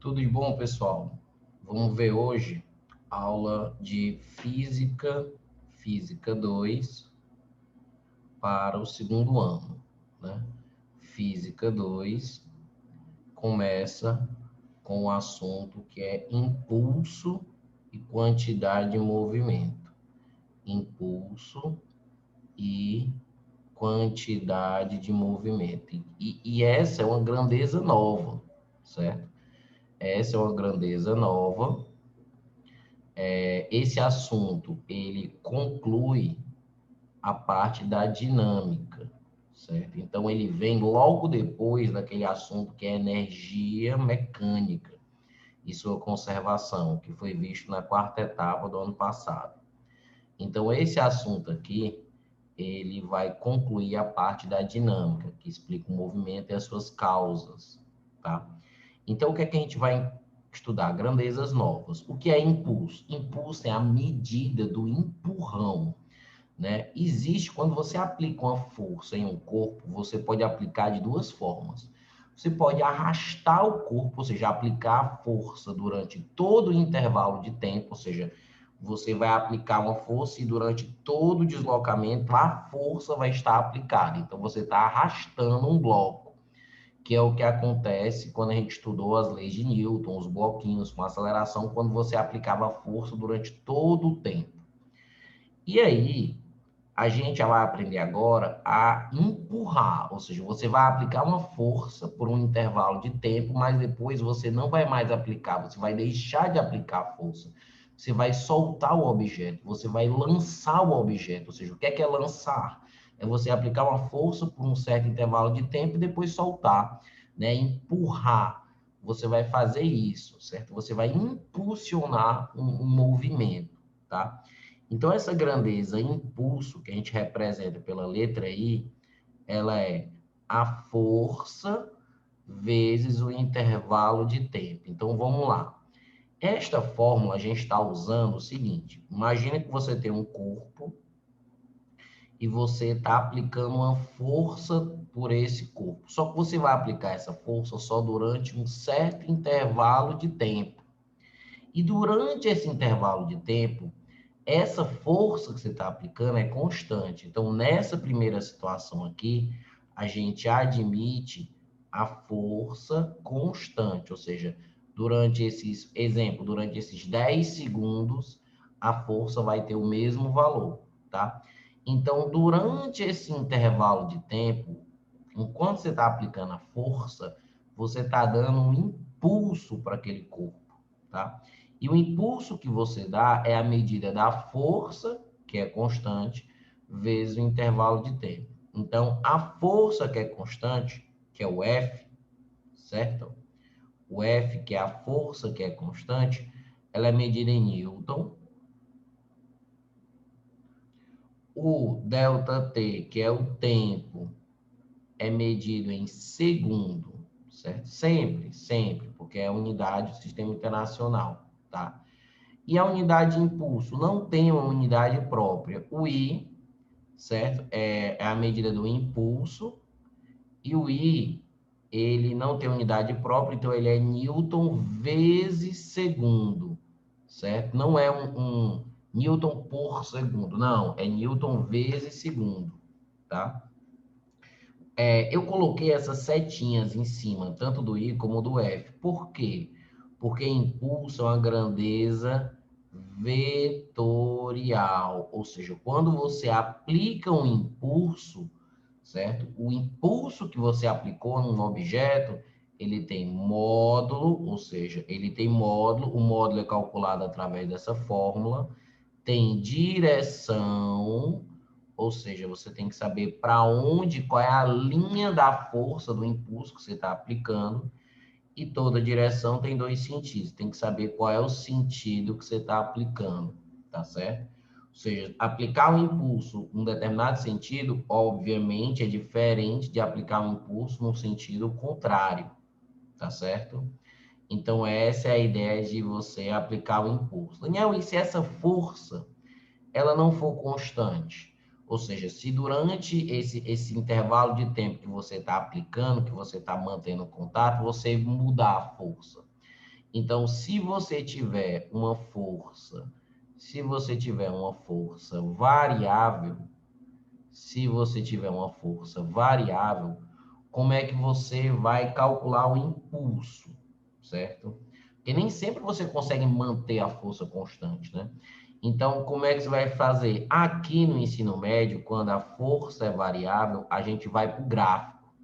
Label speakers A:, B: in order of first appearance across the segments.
A: Tudo de bom, pessoal? Vamos ver hoje a aula de Física 2 para o segundo ano, né? Física 2 começa com o assunto que é impulso e quantidade de movimento. Impulso e quantidade de movimento. E essa é uma grandeza nova, certo? Essa é uma grandeza nova. Esse assunto, ele conclui a parte da dinâmica, certo? Então, ele vem logo depois daquele assunto que é energia mecânica e sua conservação, que foi visto na quarta etapa do ano passado. Então, esse assunto aqui, ele vai concluir a parte da dinâmica, que explica o movimento e as suas causas, tá? Então, o que é que a gente vai estudar? Grandezas novas. O que é impulso? Impulso é a medida do empurrão, né? Existe, quando você aplica uma força em um corpo, você pode aplicar de duas formas. Você pode arrastar o corpo, ou seja, aplicar a força durante todo o intervalo de tempo, ou seja, você vai aplicar uma força e durante todo o deslocamento a força vai estar aplicada. Então, você está arrastando um bloco, que é o que acontece quando a gente estudou as leis de Newton, os bloquinhos com aceleração, quando você aplicava força durante todo o tempo. E aí, a gente já vai aprender agora a empurrar, ou seja, você vai aplicar uma força por um intervalo de tempo, mas depois você não vai mais aplicar, você vai deixar de aplicar a força. Você vai soltar o objeto, você vai lançar o objeto, ou seja, o que é lançar? É você aplicar uma força por um certo intervalo de tempo e depois soltar, né? Empurrar. Você vai fazer isso, certo? Você vai impulsionar um movimento, tá? Então, essa grandeza impulso que a gente representa pela letra I, ela é a força vezes o intervalo de tempo. Então, vamos lá. Esta fórmula a gente está usando o seguinte: imagina que você tem um corpo e você está aplicando uma força por esse corpo. Só que você vai aplicar essa força só durante um certo intervalo de tempo. E durante esse intervalo de tempo, essa força que você está aplicando é constante. Então, nessa primeira situação aqui, a gente admite a força constante, ou seja, durante esses 10 segundos, a força vai ter o mesmo valor, tá? Então, durante esse intervalo de tempo, enquanto você está aplicando a força, você está dando um impulso para aquele corpo, tá? E o impulso que você dá é a medida da força, que é constante, vezes o intervalo de tempo. Então, a força que é constante, que é o F, certo? O F, que é a força que é constante, ela é medida em Newton. O ΔT, que é o tempo, é medido em segundo, certo? Sempre, porque é a unidade do sistema internacional, tá? E a unidade de impulso não tem uma unidade própria. O I, certo? É a medida do impulso. E o I, ele não tem unidade própria, então ele é Newton vezes segundo, certo? Não é um Newton por segundo, não. É Newton vezes segundo, tá? Eu coloquei essas setinhas em cima, tanto do I como do F. Por quê? Porque impulso é uma grandeza vetorial, ou seja, quando você aplica um impulso, certo? O impulso que você aplicou num objeto, ele tem módulo, ou seja, ele tem módulo, o módulo é calculado através dessa fórmula, tem direção, ou seja, você tem que saber para onde, qual é a linha da força do impulso que você está aplicando, e toda direção tem dois sentidos. Tem que saber qual é o sentido que você está aplicando, tá certo? Ou seja, aplicar um impulso em um determinado sentido, obviamente, é diferente de aplicar um impulso no sentido contrário, tá certo? Então, essa é a ideia de você aplicar o impulso. Daniel, e se essa força ela não for constante? Ou seja, se durante esse intervalo de tempo que você está aplicando, que você está mantendo contato, você mudar a força. Então, se você tiver uma força variável, como é que você vai calcular o impulso, certo? Porque nem sempre você consegue manter a força constante, né? Então, como é que você vai fazer? Aqui no ensino médio, quando a força é variável, a gente vai para o gráfico.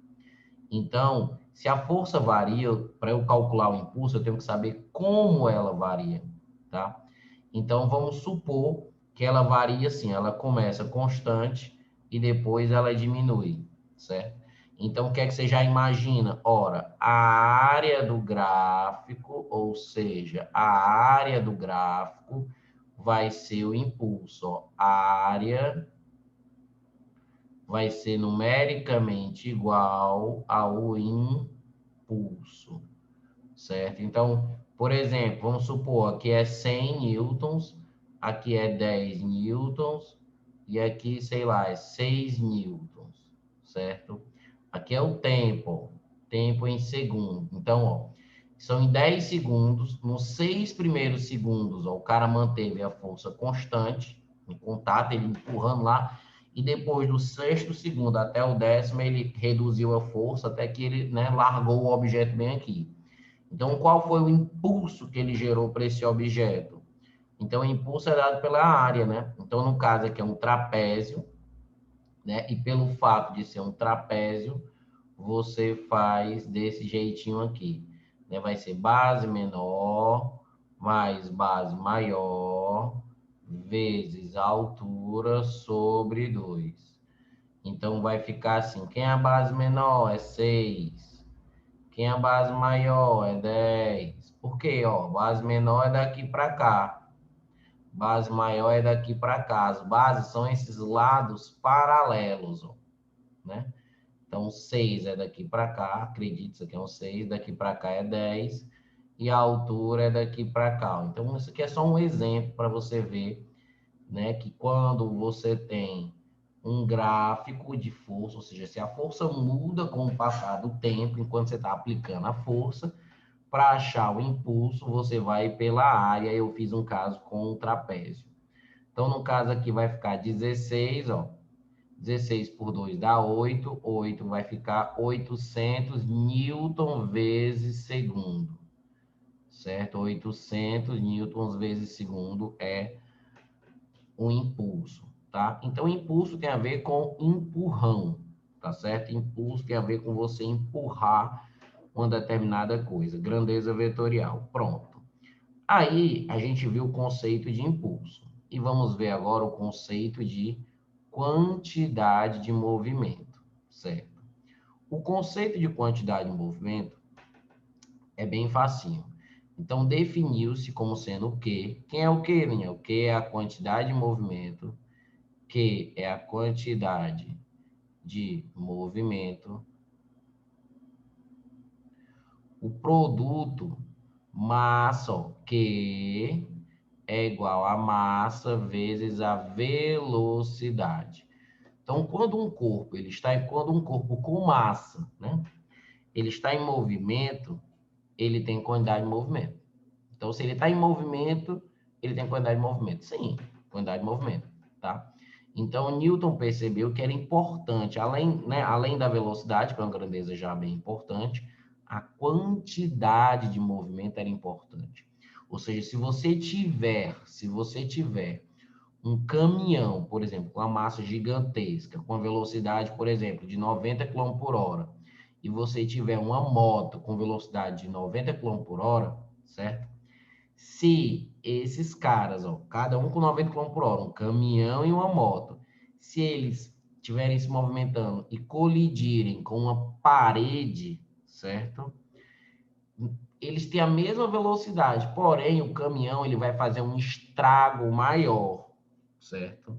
A: Então, se a força varia, para eu calcular o impulso, eu tenho que saber como ela varia, tá? Então, vamos supor que ela varia assim, ela começa constante e depois ela diminui, certo? Então, o que é que você já imagina? Ora, a área do gráfico, ou seja, a área do gráfico vai ser o impulso. Ó. A área vai ser numericamente igual ao impulso, certo? Então, por exemplo, vamos supor, aqui é 100 newtons, aqui é 10 newtons, e aqui, sei lá, é 6 newtons, certo? Aqui é o tempo em segundo. Então, ó, são em 10 segundos, nos 6 primeiros segundos, ó, o cara manteve a força constante, em contato, ele empurrando lá, e depois do sexto segundo até o 10º, ele reduziu a força até que ele, né, largou o objeto bem aqui. Então, qual foi o impulso que ele gerou para esse objeto? Então, o impulso é dado pela área, né? Então, no caso aqui é um trapézio, né? E pelo fato de ser um trapézio, você faz desse jeitinho aqui, né? Vai ser base menor mais base maior vezes a altura sobre 2. Então, vai ficar assim, quem é a base menor é 6. Quem é a base maior é 10. Por quê? Ó, base menor é daqui para cá. Base maior é daqui para cá. As bases são esses lados paralelos, ó, né? Então, 6 é daqui para cá. Acredite, isso aqui é um 6. Daqui para cá é 10. E a altura é daqui para cá. Então, isso aqui é só um exemplo para você ver, né, que quando você tem um gráfico de força, ou seja, se a força muda com o passar do tempo, enquanto você está aplicando a força, para achar o impulso, você vai pela área. Eu fiz um caso com um trapézio. Então, no caso aqui vai ficar 16, ó. 16 por 2 dá 8. 8 vai ficar 800 newton vezes segundo. Certo? 800 newtons vezes segundo é o impulso, tá? Então, impulso tem a ver com empurrão, tá certo? Impulso tem a ver com você empurrar uma determinada coisa. Grandeza vetorial. Pronto. Aí, a gente viu o conceito de impulso. E vamos ver agora o conceito de quantidade de movimento, certo? O conceito de quantidade de movimento é bem facinho. Então, definiu-se como sendo o quê? Quem é o quê, Linha? O quê é a quantidade de movimento, que é a quantidade de movimento, o produto massa, ó, que é igual a massa vezes a velocidade. Então, quando um corpo com massa, né, ele está em movimento, ele tem quantidade de movimento. Então, se ele está em movimento, ele tem quantidade de movimento. Sim, quantidade de movimento, tá? Então, Newton percebeu que era importante, além da velocidade, que é uma grandeza já bem importante, a quantidade de movimento era importante. Ou seja, se você tiver um caminhão, por exemplo, com uma massa gigantesca, com a velocidade, por exemplo, de 90 km por hora, e você tiver uma moto com velocidade de 90 km por hora, certo? Se esses caras, ó, cada um com 90 km por hora, um caminhão e uma moto, se eles estiverem se movimentando e colidirem com uma parede, certo? Eles têm a mesma velocidade, porém o caminhão ele vai fazer um estrago maior, certo?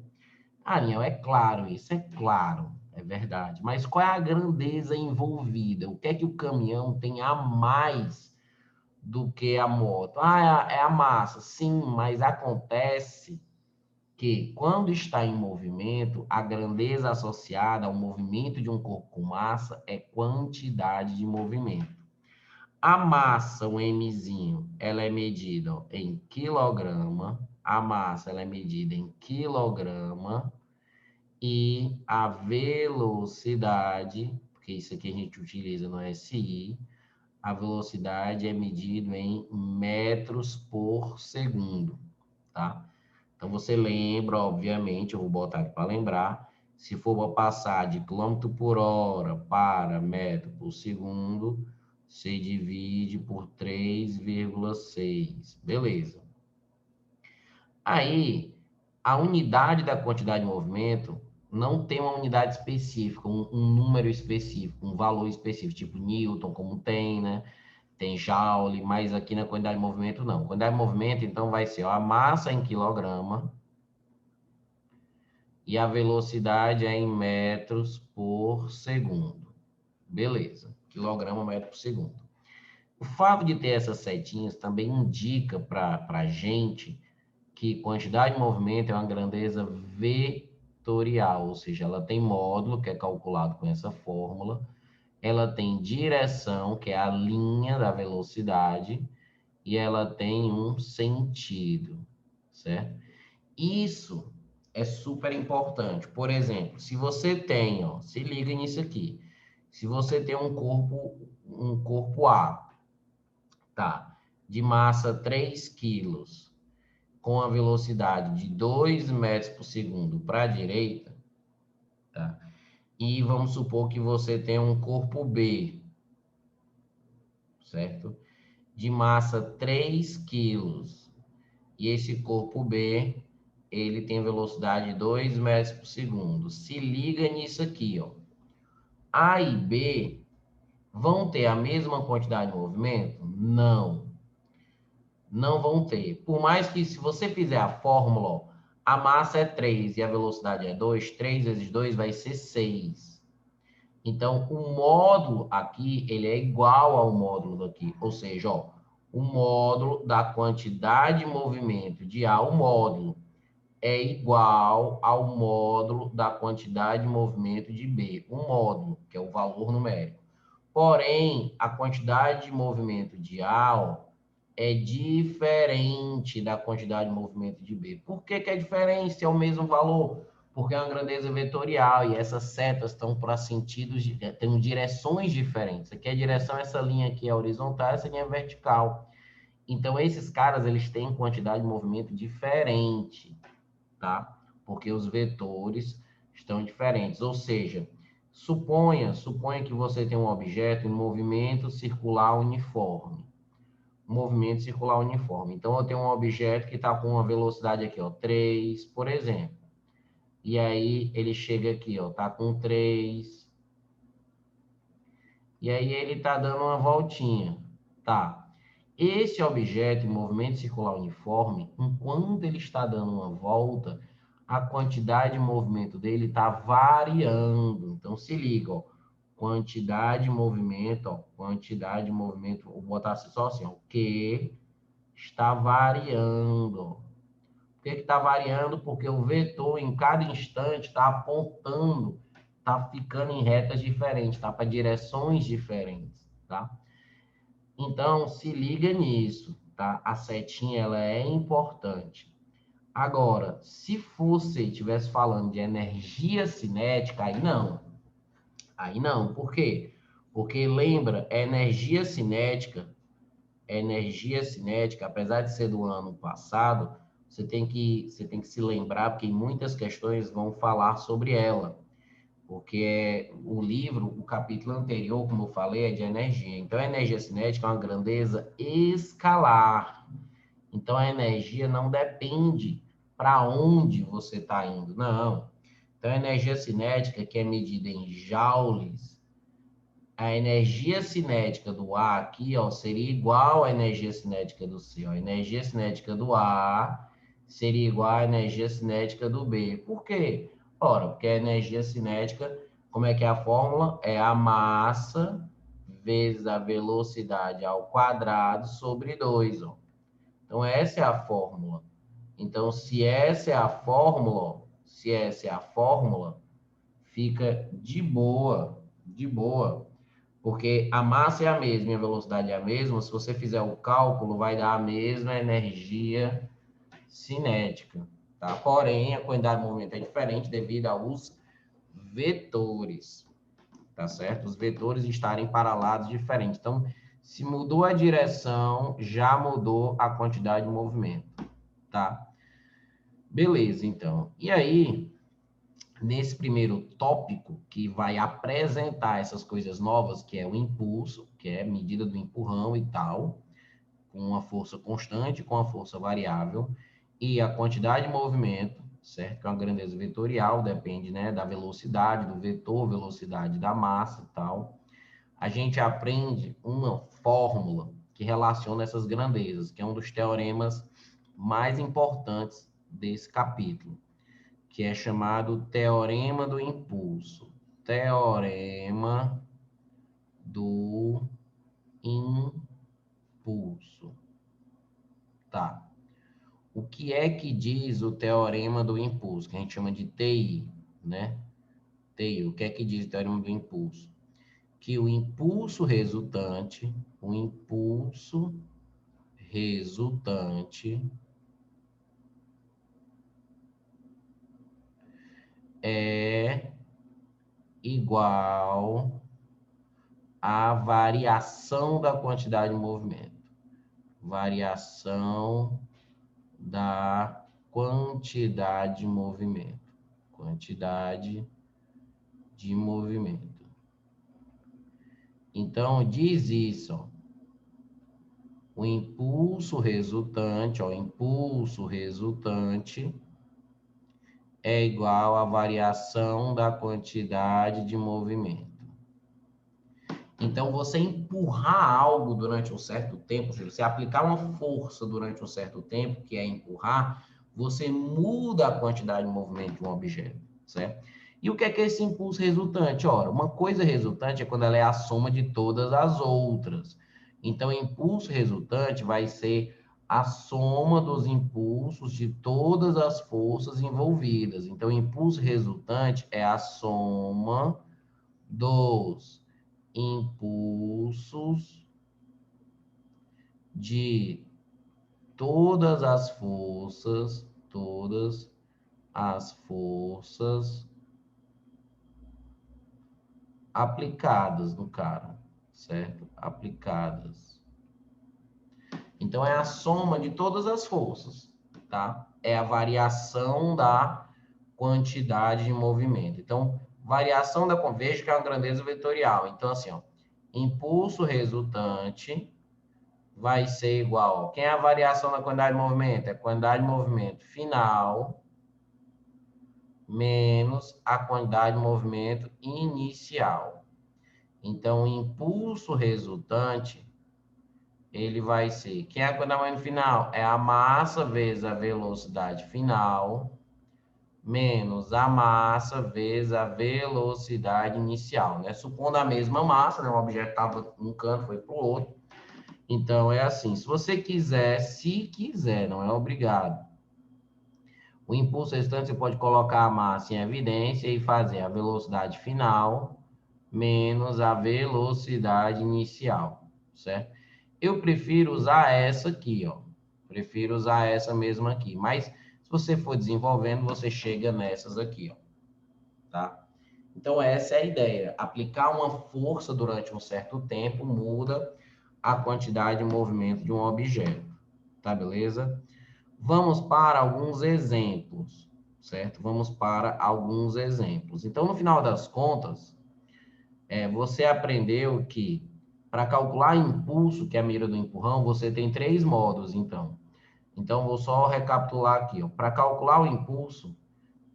A: Ariel, é claro isso, é claro, é verdade. Mas qual é a grandeza envolvida? O que é que o caminhão tem a mais do que a moto? Ah, é a massa. Sim, mas acontece que quando está em movimento, a grandeza associada ao movimento de um corpo com massa é quantidade de movimento. A massa, o Mzinho, ela é medida ó, em quilograma. A massa, ela é medida em quilograma. E a velocidade, porque isso aqui a gente utiliza no SI, a velocidade é medida em metros por segundo, tá? Então, você lembra, obviamente, eu vou botar aqui para lembrar, se for para passar de quilômetro por hora para metro por segundo, você divide por 3,6. Beleza. Aí, a unidade da quantidade de movimento não tem uma unidade específica, um número específico, um valor específico, tipo Newton, como tem, né? Tem Joule, mas aqui na quantidade de movimento não. Quantidade de movimento, então, vai ser ó, a massa em quilograma e a velocidade é em metros por segundo. Beleza. Quilograma, metro por segundo. O fato de ter essas setinhas também indica para a gente que quantidade de movimento é uma grandeza vetorial, ou seja, ela tem módulo, que é calculado com essa fórmula, ela tem direção, que é a linha da velocidade, e ela tem um sentido, certo? Isso é super importante. Por exemplo, se você tem, ó, se liga nisso aqui. Se você tem um corpo A, tá, de massa 3 quilos, com a velocidade de 2 metros por segundo para a direita, tá? E vamos supor que você tem um corpo B, certo? De massa 3 quilos. E esse corpo B, ele tem velocidade de 2 metros por segundo. Se liga nisso aqui, ó. A e B vão ter a mesma quantidade de movimento? Não. Não vão ter. Por mais que, se você fizer a fórmula, ó, a massa é 3 e a velocidade é 2, 3 vezes 2 vai ser 6. Então, o módulo aqui, ele é igual ao módulo daqui. Ou seja, ó, o módulo da quantidade de movimento de A, o módulo, é igual ao módulo da quantidade de movimento de B. O módulo, que é o valor numérico. Porém, a quantidade de movimento de A, ó, é diferente da quantidade de movimento de B. Por que que é diferente se é o mesmo valor? Porque é uma grandeza vetorial e essas setas estão para sentidos, têm direções diferentes. Aqui a direção, essa linha aqui é horizontal, essa linha é vertical. Então, esses caras, eles têm quantidade de movimento diferente, tá? Porque os vetores estão diferentes. Ou seja, suponha que você tem um objeto em movimento circular uniforme. Movimento circular uniforme. Então, eu tenho um objeto que está com uma velocidade aqui, ó, 3, por exemplo. E aí, ele chega aqui, ó, tá com 3. E aí, ele está dando uma voltinha, tá? Esse objeto em movimento circular uniforme, enquanto ele está dando uma volta, a quantidade de movimento dele está variando. Então, se liga, ó, quantidade de movimento, ó, quantidade de movimento, vou botar só assim, ó, que está variando. Por que está variando? Porque o vetor, em cada instante, está apontando, está ficando em retas diferentes, está para direções diferentes, tá? Então, se liga nisso, tá? A setinha, ela é importante. Agora, se você estivesse falando de energia cinética, aí não. Aí não. Por quê? Porque lembra, energia cinética, apesar de ser do ano passado, você tem que se lembrar, porque muitas questões vão falar sobre ela. Porque o livro, o capítulo anterior, como eu falei, é de energia. Então, a energia cinética é uma grandeza escalar. Então, a energia não depende para onde você está indo, não. Então, a energia cinética, que é medida em joules, a energia cinética do A aqui, ó, seria igual à energia cinética do C. Ó. A energia cinética do A seria igual à energia cinética do B. Por quê? Ora, porque a energia cinética, como é que é a fórmula? É a massa vezes a velocidade ao quadrado sobre 2. Ó. Então, essa é a fórmula. Então, se essa é a fórmula, fica de boa, de boa. Porque a massa é a mesma e a velocidade é a mesma, se você fizer o cálculo, vai dar a mesma energia cinética, tá? Porém, a quantidade de movimento é diferente devido aos vetores, tá certo? Os vetores estarem para lados diferentes. Então, se mudou a direção, já mudou a quantidade de movimento, tá? Beleza, então. E aí, nesse primeiro tópico, que vai apresentar essas coisas novas, que é o impulso, que é a medida do empurrão e tal, com uma força constante, com a força variável, e a quantidade de movimento, certo? Que é uma grandeza vetorial, depende, né, da velocidade do vetor, velocidade da massa e tal. A gente aprende uma fórmula que relaciona essas grandezas, que é um dos teoremas mais importantes desse capítulo, que é chamado Teorema do Impulso. Teorema do Impulso. Tá. O que é que diz o Teorema do Impulso, que a gente chama de TI, né? TI, o que é que diz o Teorema do Impulso? Que o impulso resultante é igual à variação da quantidade de movimento. Variação da quantidade de movimento. Quantidade de movimento. Então, diz isso, ó. O impulso resultante, ó, impulso resultante é igual à variação da quantidade de movimento. Então, você empurrar algo durante um certo tempo, se você aplicar uma força durante um certo tempo, que é empurrar, você muda a quantidade de movimento de um objeto, certo? E o que é esse impulso resultante? Ora, uma coisa resultante é quando ela é a soma de todas as outras. Então, o impulso resultante vai ser a soma dos impulsos de todas as forças envolvidas. Então, o impulso resultante é a soma dos impulsos de todas as forças aplicadas no cara, certo? Aplicadas. Então, é a soma de todas as forças, tá? É a variação da quantidade de movimento. Então, variação da... Veja que é uma grandeza vetorial. Então, assim, ó, impulso resultante vai ser igual... Quem é a variação da quantidade de movimento? É a quantidade de movimento final menos a quantidade de movimento inicial. Então, o impulso resultante, ele vai ser... Quem é a quantidade de movimento final? É a massa vezes a velocidade final menos a massa vezes a velocidade inicial, né? Supondo a mesma massa, né? O objeto estava num canto, foi para o outro. Então, é assim, se você quiser, se quiser, não é obrigado. O impulso resultante, você pode colocar a massa em evidência e fazer a velocidade final menos a velocidade inicial, certo? Eu prefiro usar essa aqui, ó. Prefiro usar essa mesma aqui, mas se você for desenvolvendo, você chega nessas aqui, ó, tá? Então, essa é a ideia. Aplicar uma força durante um certo tempo muda a quantidade de movimento de um objeto, tá beleza? Vamos para alguns exemplos, certo? Vamos para alguns exemplos. Então, no final das contas, você aprendeu que para calcular impulso, que é a medida do empurrão, você tem 3 modos, então. Então, vou só recapitular aqui. Para calcular o impulso,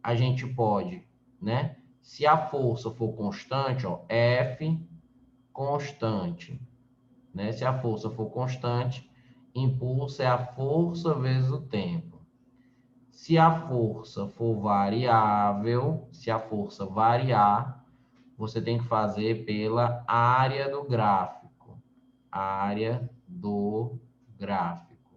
A: a gente pode, né? Se a força for constante, ó, F constante, né? Se a força for constante, impulso é a força vezes o tempo. Se a força for variável, se a força variar, você tem que fazer pela área do gráfico. Área do gráfico.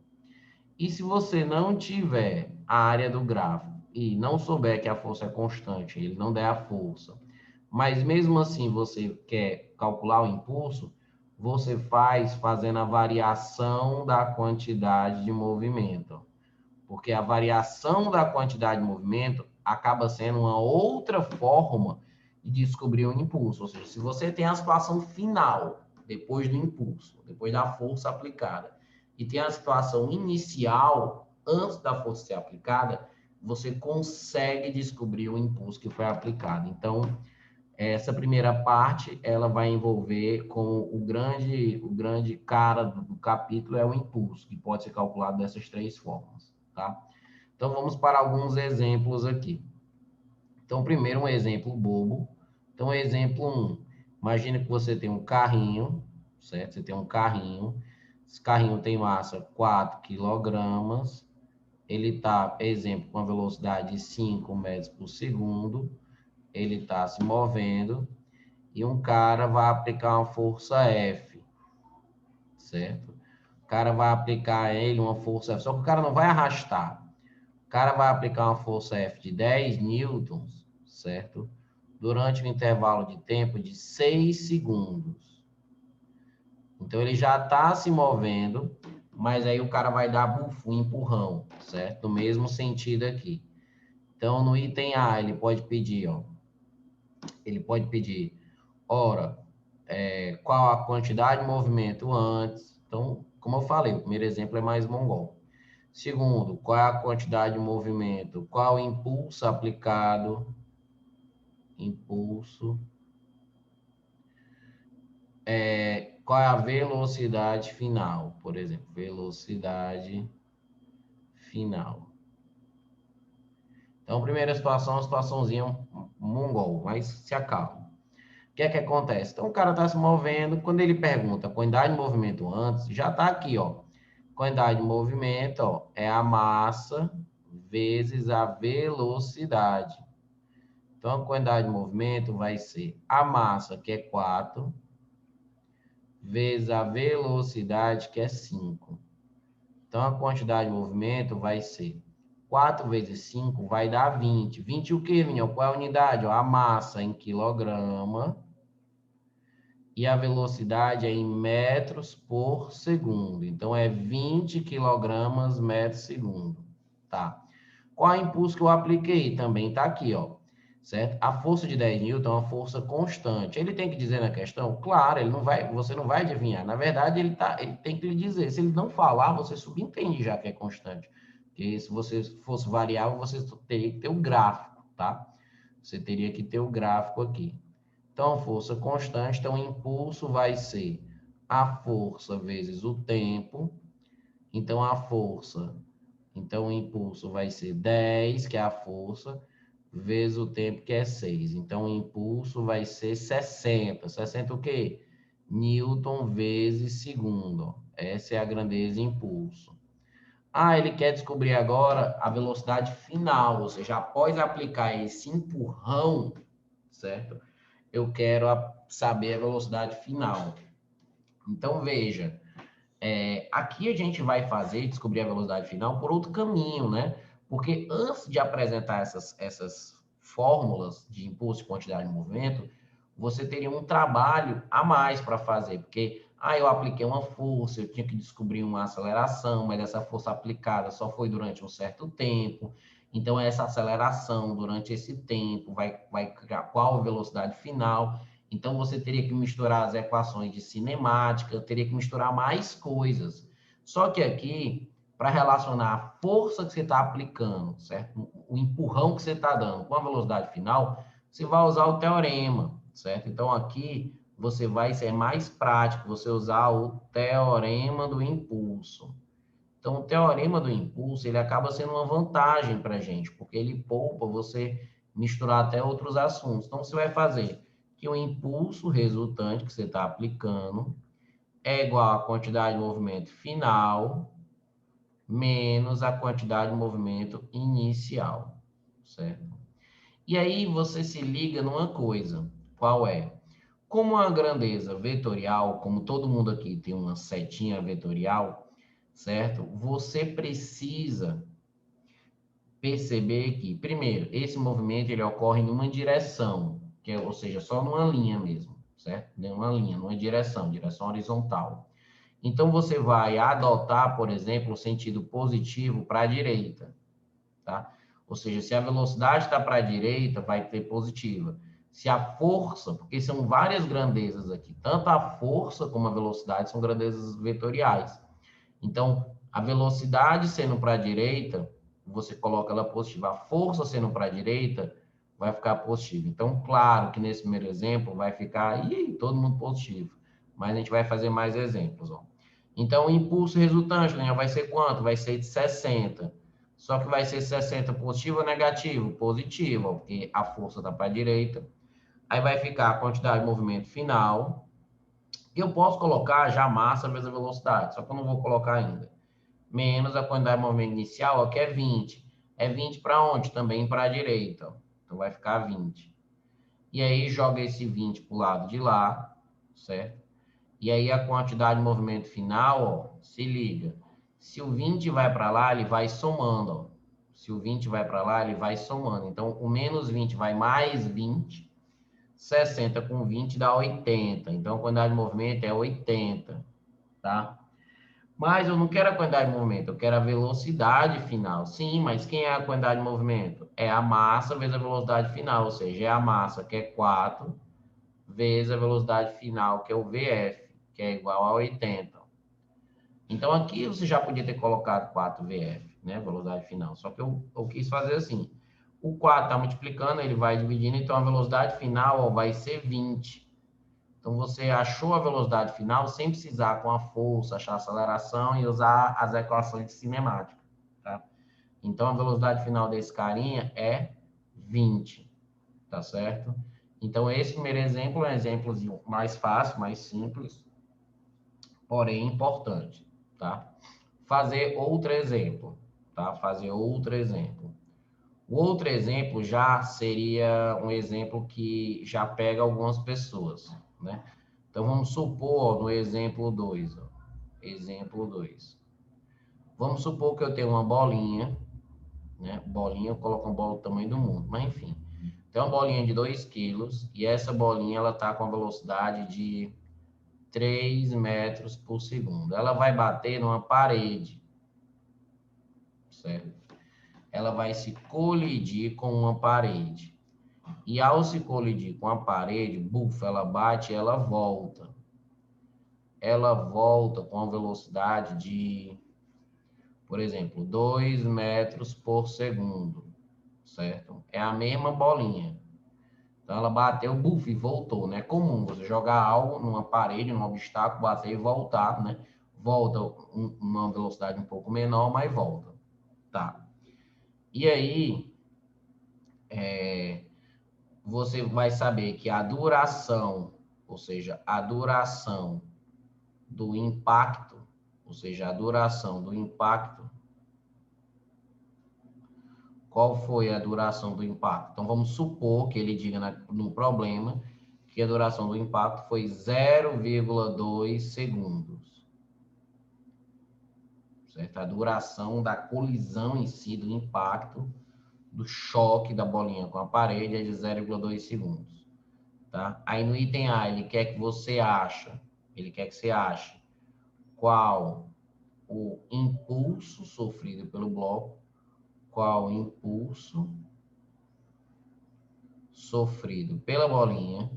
A: E se você não tiver a área do gráfico e não souber que a força é constante, ele não der a força, mas mesmo assim você quer calcular o impulso, você faz fazendo a variação da quantidade de movimento. Porque a variação da quantidade de movimento acaba sendo uma outra forma de descobrir o impulso. Ou seja, se você tem a situação final, depois do impulso, depois da força aplicada, e tem a situação inicial, antes da força ser aplicada, você consegue descobrir o impulso que foi aplicado. Então, essa primeira parte, ela vai envolver com o grande cara do capítulo é o impulso, que pode ser calculado dessas três formas, tá? Então, vamos para alguns exemplos aqui. Então, primeiro, um exemplo bobo. Então, exemplo 1. Imagina que você tem um carrinho, certo? Você tem um carrinho. Esse carrinho tem massa 4 quilogramas. Ele está, exemplo, com a velocidade de 5 metros por segundo. Ele está se movendo. E um cara vai aplicar uma força F, certo? O cara vai aplicar a ele uma força F, só que o cara não vai arrastar. O cara vai aplicar uma força F de 10 newtons, certo? Durante um intervalo de tempo de 6 segundos. Então, ele já está se movendo, mas aí o cara vai dar um empurrão, certo? No mesmo sentido aqui. Então, no item A, ele pode pedir, ó. Ele pode pedir, ora, qual a quantidade de movimento antes. Então, como eu falei, o primeiro exemplo é mais mongol. Segundo, qual é a quantidade de movimento? Qual o impulso aplicado? Impulso. Qual é a velocidade final? Por exemplo, velocidade final. Então, primeira situação, uma situaçãozinha mongol, mas se acalma. O que é que acontece? Então, o cara está se movendo, quando ele pergunta a quantidade de movimento antes, já está aqui, ó. Quantidade de movimento, ó, é a massa vezes a velocidade. Então, a quantidade de movimento vai ser a massa, que é 4, vezes a velocidade, que é 5. Então, a quantidade de movimento vai ser 4 vezes 5 vai dar 20. 20 o quê, menino? Qual é a unidade? Ó, a massa em quilograma e a velocidade é em metros por segundo. Então, é 20 quilogramas metro segundo. Tá. Qual é o impulso que eu apliquei? Também está aqui, ó. Certo? A força de 10 newton é uma força constante. Ele tem que dizer na questão? Claro, ele não vai, você não vai adivinhar. Na verdade, ele tem que lhe dizer. Se ele não falar, você subentende já que é constante. Porque se você fosse variável, você teria que ter um gráfico, tá? Você teria que ter o gráfico aqui. Então, força constante, então o impulso vai ser a força vezes o tempo. Então, a força, então o impulso vai ser 10, que é a força, vezes o tempo, que é 6. Então, o impulso vai ser 60. 60 o quê? Newton vezes segundo. Essa é a grandeza de impulso. Ah, ele quer descobrir agora a velocidade final, ou seja, após aplicar esse empurrão, certo? Eu quero saber a velocidade final. Então, veja, aqui a gente vai descobrir a velocidade final por outro caminho, né? Porque antes de apresentar essas fórmulas de impulso e quantidade de movimento, você teria um trabalho a mais para fazer, porque eu apliquei uma força, eu tinha que descobrir uma aceleração, mas essa força aplicada só foi durante um certo tempo. Então, essa aceleração durante esse tempo vai criar qual a velocidade final. Então, você teria que misturar as equações de cinemática, teria que misturar mais coisas. Só que aqui, para relacionar a força que você está aplicando, certo? O empurrão que você está dando com a velocidade final, você vai usar o teorema, certo? Então, aqui, você vai ser mais prático, você usar o teorema do impulso. Então, o teorema do impulso, ele acaba sendo uma vantagem para a gente, porque ele poupa você misturar até outros assuntos. Então, você vai fazer que o impulso resultante que você está aplicando é igual à quantidade de movimento final menos a quantidade de movimento inicial, certo? E aí você se liga numa coisa, qual é? Como a grandeza vetorial, como todo mundo aqui tem uma setinha vetorial, certo? Você precisa perceber que, primeiro, esse movimento ele ocorre em uma direção, ou seja, só numa linha mesmo, certo? Numa linha, numa direção horizontal. Então, você vai adotar, por exemplo, o sentido positivo para a direita, tá? Ou seja, se a velocidade está para a direita, vai ter positiva. Se a força, porque são várias grandezas aqui, tanto a força como a velocidade são grandezas vetoriais. Então, a velocidade sendo para a direita, você coloca ela positiva. A força sendo para a direita, vai ficar positiva. Então, claro que nesse primeiro exemplo vai ficar todo mundo positivo. Mas a gente vai fazer mais exemplos. Ó. Então, o impulso resultante, Daniel, vai ser quanto? Vai ser de 60. Só que vai ser 60 positivo ou negativo? Positivo, ó, porque a força está para a direita. Aí vai ficar a quantidade de movimento final. Eu posso colocar já massa vezes a velocidade, só que eu não vou colocar ainda. Menos a quantidade de movimento inicial, ó, que é 20. É 20 para onde? Também para a direita. Ó. Então vai ficar 20. E aí joga esse 20 para o lado de lá, certo? E aí a quantidade de movimento final, ó, se liga. Se o 20 vai para lá, ele vai somando. Ó. Se o 20 vai para lá, ele vai somando. Então, o menos 20 vai mais 20. 60 com 20 dá 80. Então, a quantidade de movimento é 80, tá? Mas eu não quero a quantidade de movimento, eu quero a velocidade final. Sim, mas quem é a quantidade de movimento? É a massa vezes a velocidade final, ou seja, é a massa, que é 4, vezes a velocidade final, que é o VF, que é igual a 80. Então, aqui você já podia ter colocado 4 VF, né? Velocidade final. Só que eu quis fazer assim. O 4 está multiplicando, ele vai dividindo, então a velocidade final ó, vai ser 20. Então, você achou a velocidade final sem precisar com a força, achar a aceleração e usar as equações de cinemática, tá? Então, a velocidade final desse carinha é 20, tá certo? Então, esse primeiro exemplo é um exemplo mais fácil, mais simples, porém importante, tá? Fazer outro exemplo, tá? Fazer outro exemplo. O outro exemplo já seria um exemplo que já pega algumas pessoas, né? Então, vamos supor, ó, no exemplo 2, ó, exemplo 2. Vamos supor que eu tenho uma bolinha, né? Bolinha, eu coloco uma bola do tamanho do mundo, mas enfim. Tem uma bolinha de 2 quilos e essa bolinha, ela tá com a velocidade de 3 metros por segundo. Ela vai bater numa parede, certo? Ela vai se colidir com uma parede. E ao se colidir com a parede, buf, ela bate e ela volta. Ela volta com a velocidade de, por exemplo, 2 metros por segundo, certo? É a mesma bolinha. Então, ela bateu, buf, e voltou, né? É comum você jogar algo numa parede, num obstáculo, bater e voltar, né? Volta uma velocidade um pouco menor, mas volta. Tá. E aí, você vai saber que a duração, ou seja, a duração do impacto, ou seja, a duração do impacto, qual foi a duração do impacto? Então, vamos supor que ele diga no problema que a duração do impacto foi 0,2 segundos. Certo? A duração da colisão em si, do impacto, do choque da bolinha com a parede é de 0,2 segundos. Tá? Aí no item A, ele quer que você ache qual o impulso sofrido pelo bloco, qual o impulso sofrido pela bolinha,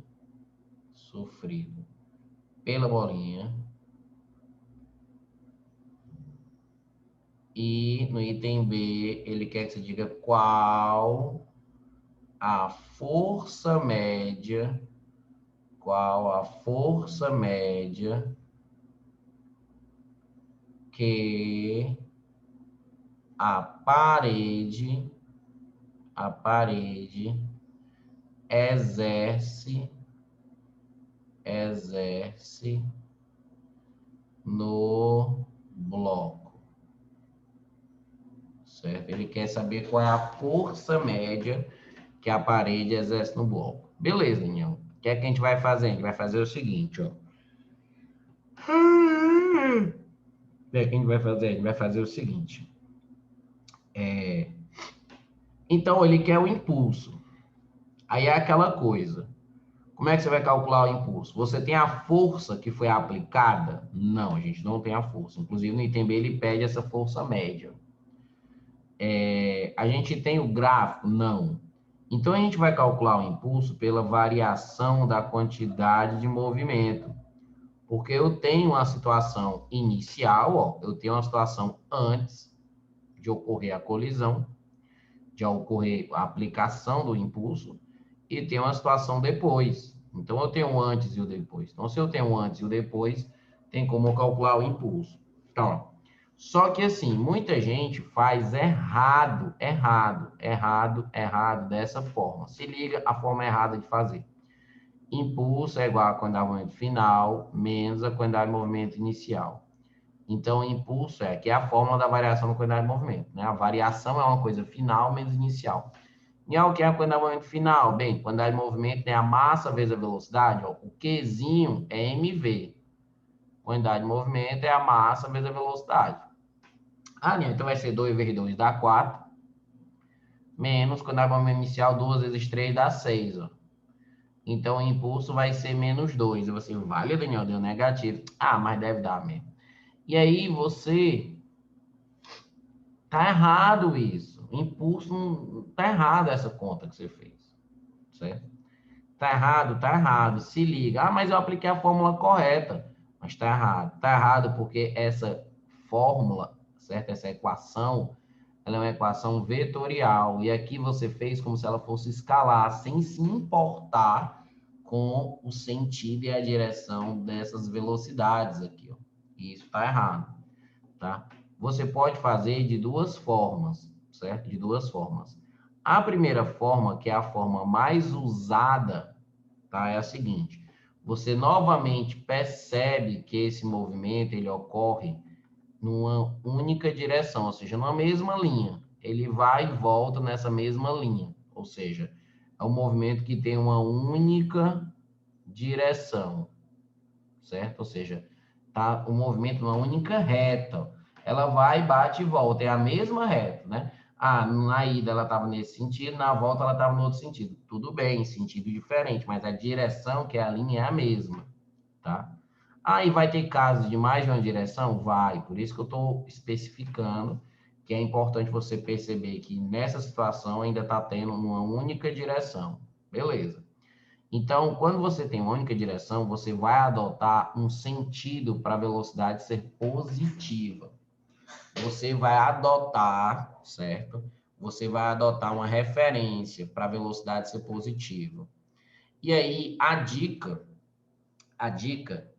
A: e no item B, ele quer que você diga qual a força média, que a parede exerce no bloco, certo? Ele quer saber qual é a força média que a parede exerce no bloco. Beleza, então. O que é que a gente vai fazer? A gente vai fazer o seguinte, ó. O que é que a gente vai fazer? A gente vai fazer o seguinte. Então, ele quer o impulso. Aí é aquela coisa. Como é que você vai calcular o impulso? Você tem a força que foi aplicada? Não, a gente não tem a força. Inclusive, no item B, ele pede essa força média. A gente tem o gráfico? Não. Então, a gente vai calcular o impulso pela variação da quantidade de movimento. Porque eu tenho uma situação inicial, ó, eu tenho uma situação antes de ocorrer a colisão, de ocorrer a aplicação do impulso, e tem uma situação depois. Então, eu tenho o antes e o depois. Então, se eu tenho o antes e o depois, tem como calcular o impulso. Então, só que assim, muita gente faz errado dessa forma. Se liga a forma errada de fazer. Impulso é igual a quantidade de movimento final menos a quantidade de movimento inicial. Então, o impulso que é a fórmula da variação da quantidade de movimento, né? A variação é uma coisa final menos inicial. E o que é a quantidade de movimento final? Bem, quantidade de movimento é a massa vezes a velocidade. Ó. O Qzinho é mv. Quantidade de movimento é a massa vezes a velocidade. Então vai ser 2 vezes 2 dá 4. Menos quantidade de movimento inicial, 2 vezes 3 dá 6. Ó. Então, o impulso vai ser menos 2. Você, vale, Daniel, deu negativo. Mas deve dar mesmo. E aí, você... Tá errado isso. Impulso, tá errado essa conta que você fez. Certo? Tá errado, tá errado. Se liga. Mas eu apliquei a fórmula correta. Mas tá errado. Tá errado porque essa fórmula, certo? Essa equação, ela é uma equação vetorial. E aqui você fez como se ela fosse escalar, sem se importar com o sentido e a direção dessas velocidades aqui, ó. E isso tá errado, tá? Você pode fazer de duas formas, certo? De duas formas. A primeira forma, que é a forma mais usada, tá? É a seguinte: você novamente percebe que esse movimento ele ocorre numa única direção, ou seja, numa mesma linha. Ele vai e volta nessa mesma linha, ou seja, é um movimento que tem uma única direção, certo? Ou seja, tá o movimento numa única reta. Ela vai, bate e volta, é a mesma reta, né? Na ida ela estava nesse sentido, na volta ela estava no outro sentido. Tudo bem, sentido diferente, mas a direção, que é a linha, é a mesma, tá? Aí vai ter casos de mais de uma direção? Vai. Por isso que eu estou especificando que é importante você perceber que nessa situação ainda está tendo uma única direção. Beleza. Então, quando você tem uma única direção, você vai adotar um sentido para a velocidade ser positiva. Você vai adotar, certo? Você vai adotar uma referência para a velocidade ser positiva. E aí, a dica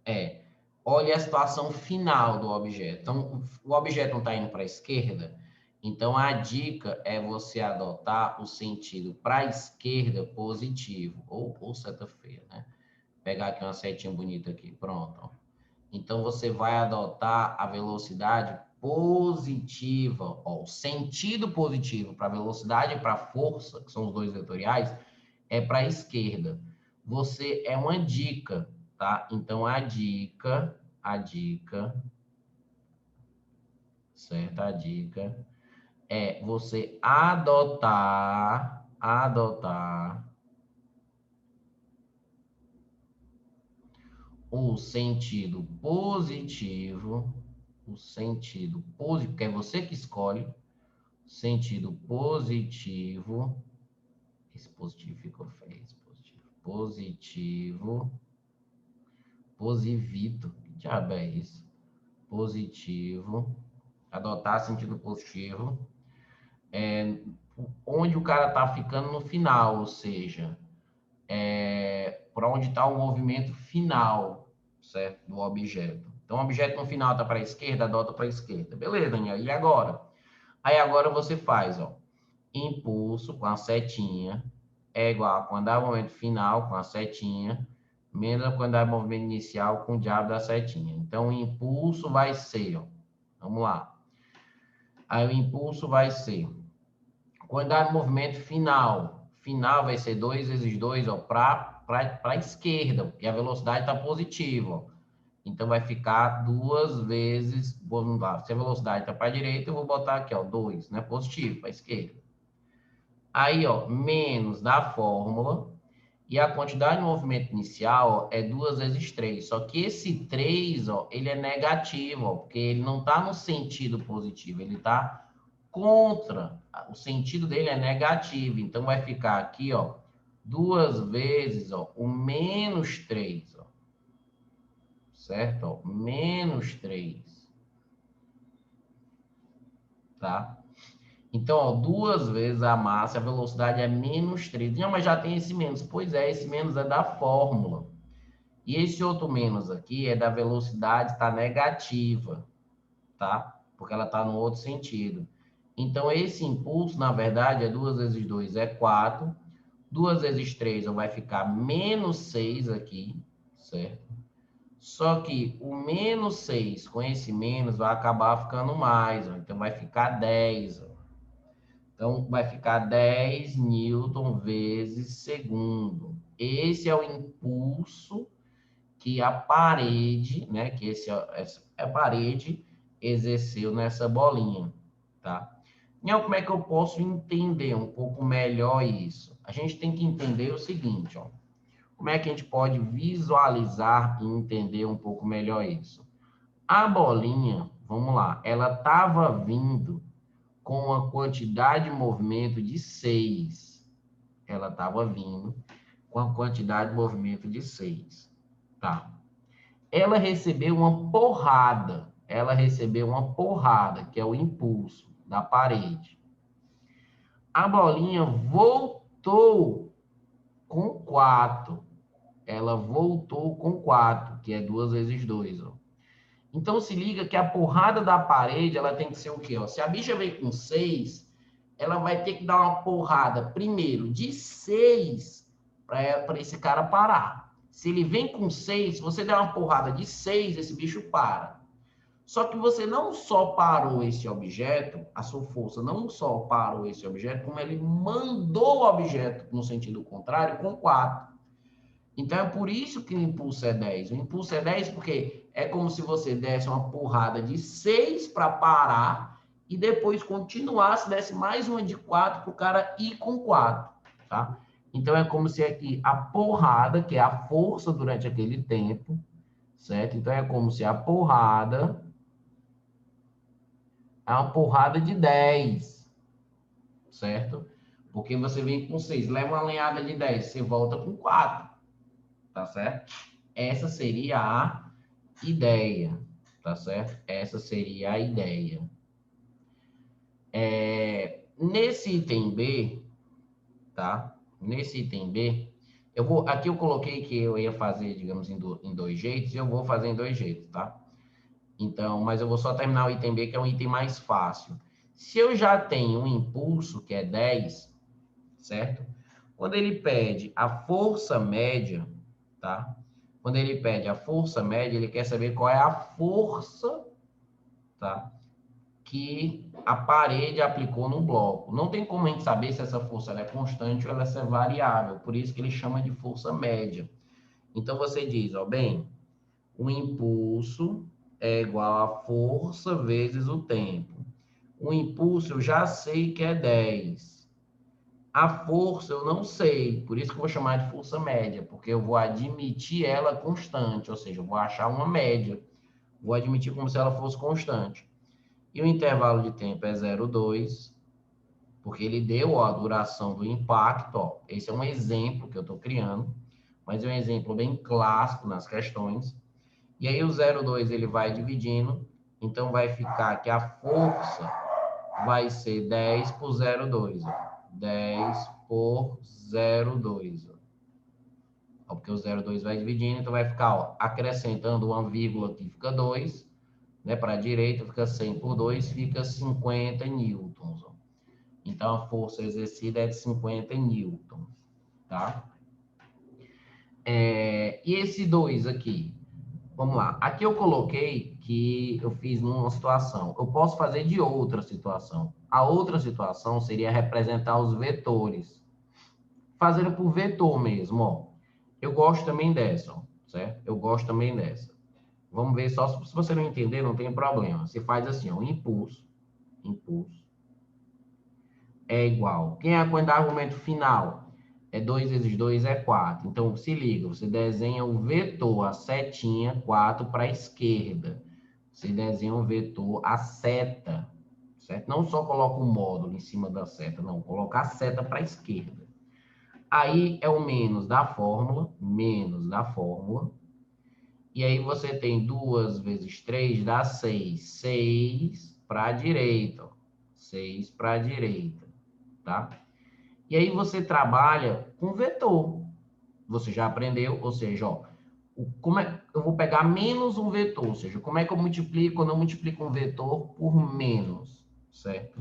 A: é, olhe a situação final do objeto. Então, o objeto não está indo para a esquerda, então a dica é você adotar o sentido para a esquerda positivo, ou seta feia, né? Pegar aqui uma setinha bonita aqui, pronto. Ó. Então, você vai adotar a velocidade positiva, ó, o sentido positivo para a velocidade e para a força, que são os dois vetoriais, é para a esquerda. Você é uma dica, tá? Então, a dica, certo? A dica é você adotar o sentido positivo, porque é você que escolhe, sentido positivo, esse positivo ficou feio, esse positivo, que diabo é isso? Positivo, adotar sentido positivo, onde o cara tá ficando no final, ou seja, para onde está o movimento final, certo? Do objeto. Então, o objeto no final está para a esquerda, adota para a esquerda. Beleza, Daniel. E agora? Aí agora você faz, ó, impulso com a setinha é igual a quantidade de movimento final com a setinha menos a quantidade de movimento inicial com o diabo da setinha. Então, o impulso vai ser, ó, vamos lá. Aí o impulso vai ser quantidade de movimento final. Final vai ser 2 vezes 2 para a esquerda, e a velocidade está positiva. Ó. Então, vai ficar 2 vezes, vamos lá, se a velocidade está para a direita, eu vou botar aqui, ó, 2, né? Positivo, para a esquerda. Aí, ó, menos da fórmula. E a quantidade de movimento inicial, ó, é 2 vezes 3. Só que esse 3, ó, ele é negativo, ó, porque ele não está no sentido positivo, ele está contra. O sentido dele é negativo. Então, vai ficar aqui, ó, 2 vezes, ó, o menos 3, ó, certo? Ó, menos 3, tá? Então, ó, 2 vezes a massa, a velocidade é menos 3. Não, mas já tem esse menos. Pois é, esse menos é da fórmula. E esse outro menos aqui é da velocidade está negativa, tá? Porque ela está no outro sentido. Então, esse impulso, na verdade, é 2 vezes 2 é 4. 2 vezes 3 vai ficar menos 6 aqui, certo? Só que o menos 6 com esse menos vai acabar ficando mais, ó. Então vai ficar 10. Ó. Então vai ficar 10 newton vezes segundo. Esse é o impulso que a parede, né, que essa é a parede exerceu nessa bolinha, tá? Então, como é que eu posso entender um pouco melhor isso? A gente tem que entender o seguinte, ó. Como é que a gente pode visualizar e entender um pouco melhor isso? A bolinha, vamos lá, ela estava vindo com uma quantidade de movimento de 6. Ela estava vindo com a quantidade de movimento de 6, tá? Ela recebeu uma porrada. Ela recebeu uma porrada, que é o impulso da parede. A bolinha voltou com 4. Ela voltou com 4, que é 2 vezes 2. Ó. Então, se liga que a porrada da parede, ela tem que ser o quê? Ó? Se a bicha vem com 6, ela vai ter que dar uma porrada, primeiro, de 6 para esse cara parar. Se ele vem com 6, se você der uma porrada de 6, esse bicho para. Só que você não só parou esse objeto, a sua força não só parou esse objeto, como ele mandou o objeto no sentido contrário com 4. Então é por isso que o impulso é 10. O impulso é 10 porque é como se você desse uma porrada de 6 para parar e depois continuasse, desse mais uma de 4 para o cara ir com 4, tá? Então é como se aqui a porrada, que é a força durante aquele tempo, certo? Então é como se a porrada é uma porrada de 10, certo? Porque você vem com 6, leva uma lenhada de 10, você volta com 4, tá certo? Essa seria a ideia, tá certo? Essa seria a ideia. Nesse item B, tá? Nesse item B, aqui eu coloquei que eu ia fazer, digamos, em 2 jeitos, e eu vou fazer em 2 jeitos, tá? Então, mas eu vou só terminar o item B, que é um item mais fácil. Se eu já tenho um impulso, que é 10, certo? Quando ele pede a força média, tá? Quando ele pede a força média, ele quer saber qual é a força, tá? Que a parede aplicou no bloco. Não tem como a gente saber se essa força é constante ou ela é variável, por isso que ele chama de força média. Então, você diz, ó, bem, o impulso é igual a força vezes o tempo. O impulso eu já sei que é 10. A força eu não sei, por isso que eu vou chamar de força média, porque eu vou admitir ela constante, ou seja, eu vou achar uma média. Vou admitir como se ela fosse constante. E o intervalo de tempo é 0,2, porque ele deu ó, a duração do impacto. Ó. Esse é um exemplo que eu estou criando, mas é um exemplo bem clássico nas questões. E aí o 0,2 ele vai dividindo, então vai ficar que a força vai ser 10 por 0,2. 10 por 0,2. Porque o 0,2 vai dividindo, então vai ficar ó, acrescentando uma vírgula aqui, fica 2. Né, para a direita fica 100 por 2, fica 50 newtons. Ó. Então, a força exercida é de 50 newtons. Tá? E esse 2 aqui? Vamos lá. Aqui eu coloquei que eu fiz numa situação. Eu posso fazer de outra situação. A outra situação seria representar os vetores. Fazendo por vetor mesmo, ó. Eu gosto também dessa, ó, certo? Eu gosto também dessa. Vamos ver só, se você não entender, não tem problema. Você faz assim, ó, impulso é igual. Quem é a quantidade de argumento final? 2 vezes 2 é 4. Então, se liga, você desenha o vetor, a setinha, 4 para a esquerda. Você desenha o vetor, a seta, certo? Não só coloca o módulo em cima da seta, não. Coloca a seta para a esquerda. Aí é o menos da fórmula, E aí você tem 2 vezes 3 dá 6. 6 para a direita, ó. 6 para a direita, tá? E aí você trabalha com vetor. Você já aprendeu, ou seja, ó, eu vou pegar menos um vetor, ou seja, como é que eu multiplico quando eu multiplico um vetor por menos, certo?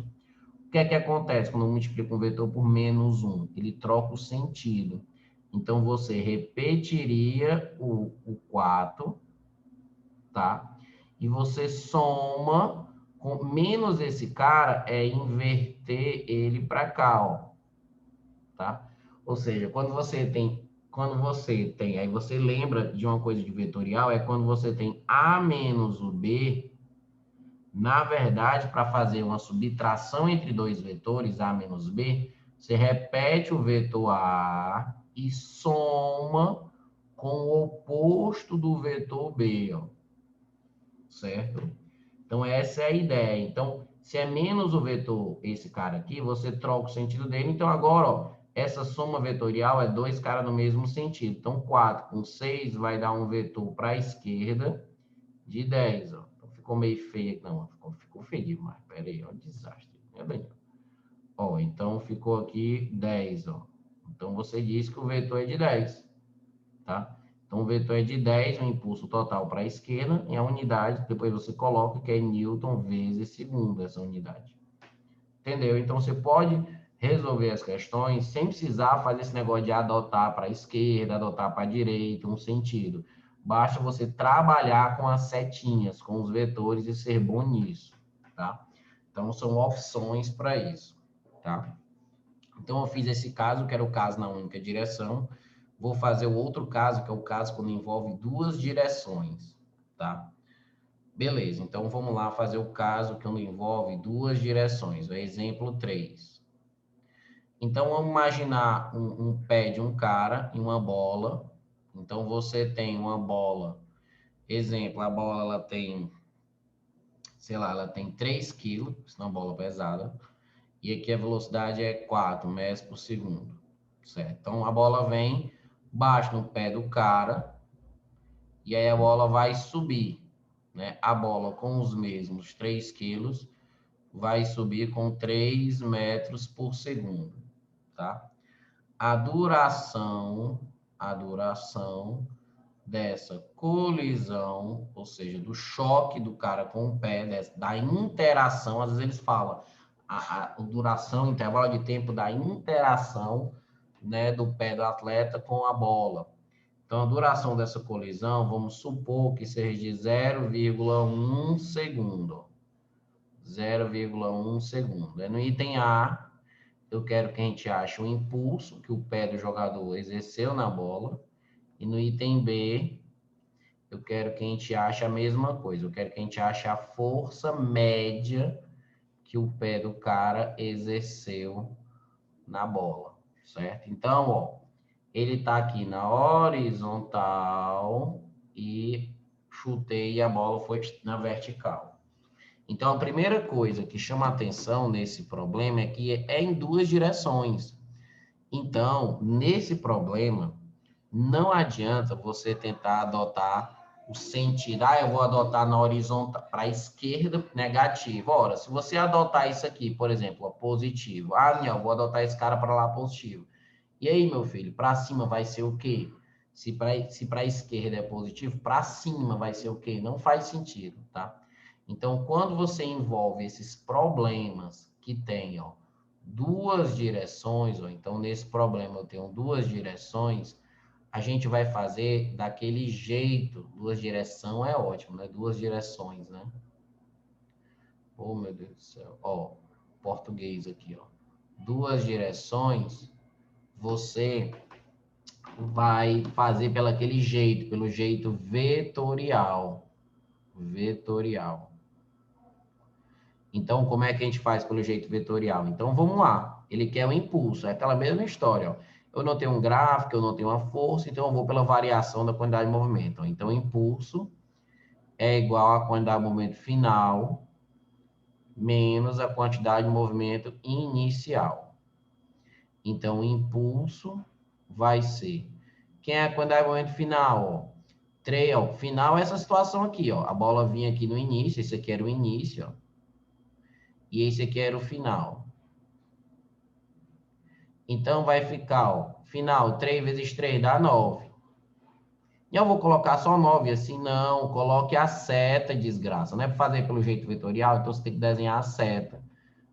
A: O que é que acontece quando eu multiplico um vetor por menos 1? Ele troca o sentido. Então, você repetiria o 4, tá? E você soma, com menos esse cara, é inverter ele para cá, ó, tá? Ou seja, aí você lembra de uma coisa de vetorial, é quando você tem A menos o B, na verdade, para fazer uma subtração entre dois vetores, A menos B, você repete o vetor A e soma com o oposto do vetor B, ó, certo? Então, essa é a ideia. Então, se é menos o vetor, esse cara aqui, você troca o sentido dele. Então, agora, ó, essa soma vetorial é dois caras no mesmo sentido. Então, 4 com 6 vai dar um vetor para a esquerda de 10. Ó. Então, ficou meio feio aqui. Não, ficou feio demais. Pera aí, ó, desastre. É bem. Ó, então, ficou aqui 10. Ó. Então, você diz que o vetor é de 10. Tá? Então, o vetor é de 10, o impulso total para a esquerda, e a unidade, depois você coloca que é Newton vezes segundo, essa unidade. Entendeu? Então, você pode resolver as questões sem precisar fazer esse negócio de adotar para a esquerda, adotar para a direita, um sentido. Basta você trabalhar com as setinhas, com os vetores e ser bom nisso, tá? Então, são opções para isso, tá? Então, eu fiz esse caso, que era o caso na única direção. Vou fazer o outro caso, que é o caso quando envolve duas direções, tá? Beleza, então vamos lá fazer o caso que envolve duas direções, o exemplo 3. Então, vamos imaginar um pé de um cara e uma bola. Então, você tem uma bola, exemplo, a bola ela tem, sei lá, ela tem 3 quilos, isso é uma bola pesada, e aqui a velocidade é 4 metros por segundo, certo? Então, a bola vem, bate no pé do cara, e aí a bola vai subir, né? A bola com os mesmos 3 quilos vai subir com 3 metros por segundo, tá? A duração dessa colisão, ou seja, do choque do cara com o pé, da interação, às vezes eles falam a duração, intervalo de tempo da interação, né, do pé do atleta com a bola. Então, a duração dessa colisão, vamos supor que seja de 0,1 segundo. 0,1 segundo. No item A, eu quero que a gente ache o impulso que o pé do jogador exerceu na bola. E no item B, eu quero que a gente ache a mesma coisa. Eu quero que a gente ache a força média que o pé do cara exerceu na bola, certo? Então, ó, ele está aqui na horizontal e chutei e a bola foi na vertical. Então, a primeira coisa que chama atenção nesse problema é que é em duas direções. Então, nesse problema, não adianta você tentar adotar o sentido. Eu vou adotar na horizontal para a esquerda negativo. Ora, se você adotar isso aqui, por exemplo, positivo. Não, eu vou adotar esse cara para lá positivo. E aí, meu filho, para cima vai ser o quê? Se para a esquerda é positivo, para cima vai ser o quê? Não faz sentido, tá? Então, quando você envolve esses problemas que tem, ó, duas direções, ou então nesse problema eu tenho duas direções, a gente vai fazer daquele jeito. Duas direções é ótimo, né? Duas direções, né? Oh, meu Deus do céu. Ó, português aqui, ó. Duas direções, você vai fazer pelo jeito vetorial. Vetorial. Então, como é que a gente faz pelo jeito vetorial? Então, vamos lá. Ele quer o impulso, é aquela mesma história, ó. Eu não tenho um gráfico, eu não tenho uma força, então eu vou pela variação da quantidade de movimento. Então, impulso é igual à quantidade de movimento final menos a quantidade de movimento inicial. Então, o impulso vai ser... Quem é a quantidade de movimento final? Ó? 3, ó. Final é essa situação aqui, ó. A bola vinha aqui no início, esse aqui era o início, ó. E esse aqui era o final. Então, vai ficar, ó, final, 3 vezes 3 dá 9. E eu vou colocar só 9 assim? Não, coloque a seta, desgraça. Não é para fazer pelo jeito vetorial, então você tem que desenhar a seta.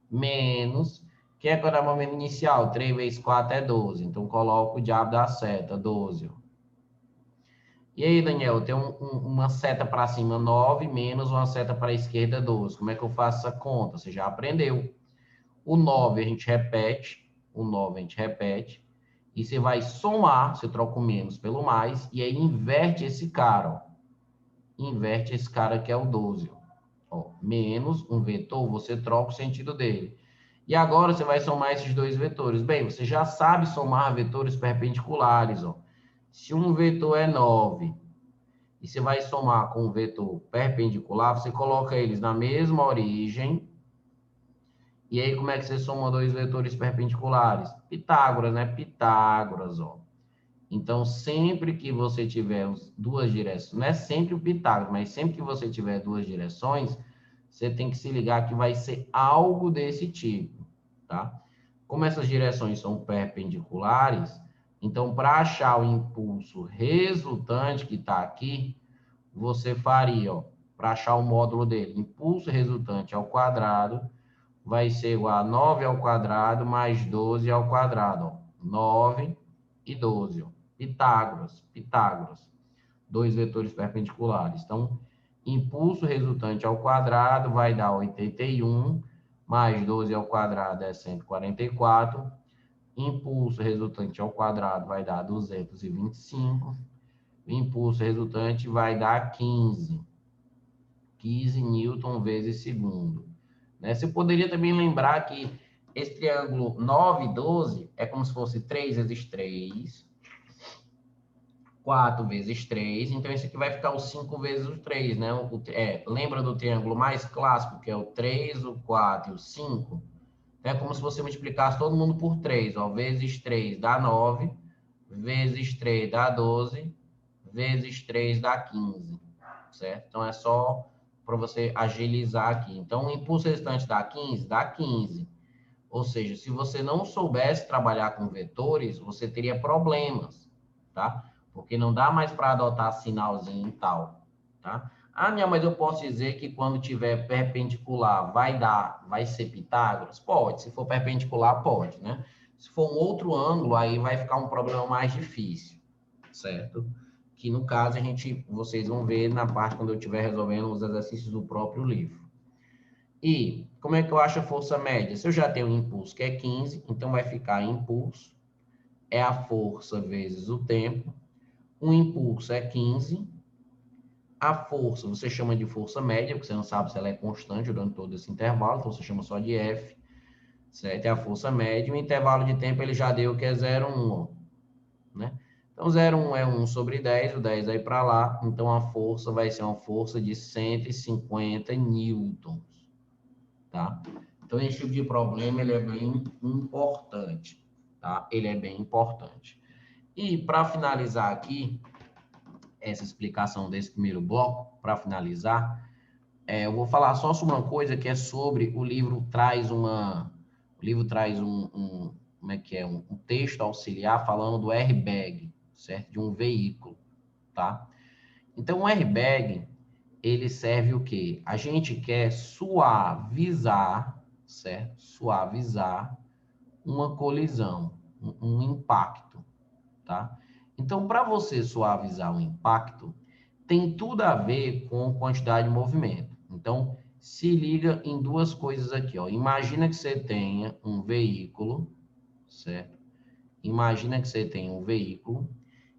A: Menos, que é quando é o momento inicial? 3 vezes 4 é 12. Então, coloco o diabo da seta, 12. Ó. E aí, Daniel, eu tenho uma seta para cima, 9, menos uma seta para a esquerda, 12. Como é que eu faço essa conta? Você já aprendeu. O 9 a gente repete, o 9 a gente repete, e você vai somar, você troca o menos pelo mais, e aí inverte esse cara, ó. Inverte esse cara que é o 12. Ó. Menos um vetor, você troca o sentido dele. E agora você vai somar esses dois vetores. Bem, você já sabe somar vetores perpendiculares, ó. Se um vetor é 9, e você vai somar com um vetor perpendicular, você coloca eles na mesma origem. E aí, como é que você soma dois vetores perpendiculares? Pitágoras, né? Pitágoras, ó. Então, sempre que você tiver duas direções, não é sempre o Pitágoras, mas sempre que você tiver duas direções, você tem que se ligar que vai ser algo desse tipo, tá? Como essas direções são perpendiculares, então, para achar o impulso resultante que está aqui, você faria, ó, para achar o módulo dele, impulso resultante ao quadrado vai ser igual a 9 ao quadrado mais 12 ao quadrado. Ó. 9 e 12. Ó. Pitágoras, Pitágoras. Dois vetores perpendiculares. Então, impulso resultante ao quadrado vai dar 81, mais 12 ao quadrado é 144. Impulso resultante ao quadrado vai dar 225. Impulso resultante vai dar 15. 15 newton vezes segundo. Né? Você poderia também lembrar que esse triângulo 9 e 12 é como se fosse 3 vezes 3, 4 vezes 3, então esse aqui vai ficar o 5 vezes o 3, né? Lembra do triângulo mais clássico, que é o 3, o 4 e o 5? É como se você multiplicasse todo mundo por 3, ó, vezes 3 dá 9, vezes 3 dá 12, vezes 3 dá 15, certo? Então, é só para você agilizar aqui. Então, o impulso resultante dá 15? Dá 15. Ou seja, se você não soubesse trabalhar com vetores, você teria problemas, tá? Porque não dá mais para adotar sinalzinho e tal, tá? Ah, não, mas eu posso dizer que quando tiver perpendicular vai ser Pitágoras? Pode, se for perpendicular, pode, né? Se for um outro ângulo, aí vai ficar um problema mais difícil, certo? Que no caso vocês vão ver na parte quando eu estiver resolvendo os exercícios do próprio livro. E como é que eu acho a força média? Se eu já tenho um impulso que é 15, então vai ficar impulso é a força vezes o tempo. O impulso é 15. A força você chama de força média, porque você não sabe se ela é constante durante todo esse intervalo, então você chama só de F, certo? É a força média. O intervalo de tempo ele já deu que é 0,1, né? Então, 0,1 é 1 sobre 10, o 10 aí para lá, então a força vai ser uma força de 150 newtons, tá? Então, esse tipo de problema, ele é bem importante, tá? Ele é bem importante. E, para finalizar aqui, essa explicação desse primeiro bloco, para finalizar, eu vou falar só sobre uma coisa que é sobre, o livro traz como é que é, um texto auxiliar falando do airbag, certo? De um veículo, tá? Então, o airbag, ele serve o quê? A gente quer suavizar, certo? Suavizar uma colisão, um impacto, tá? Então, para você suavizar o impacto, tem tudo a ver com quantidade de movimento. Então, se liga em duas coisas aqui, ó. Imagina que você tenha um veículo, certo? Imagina que você tenha um veículo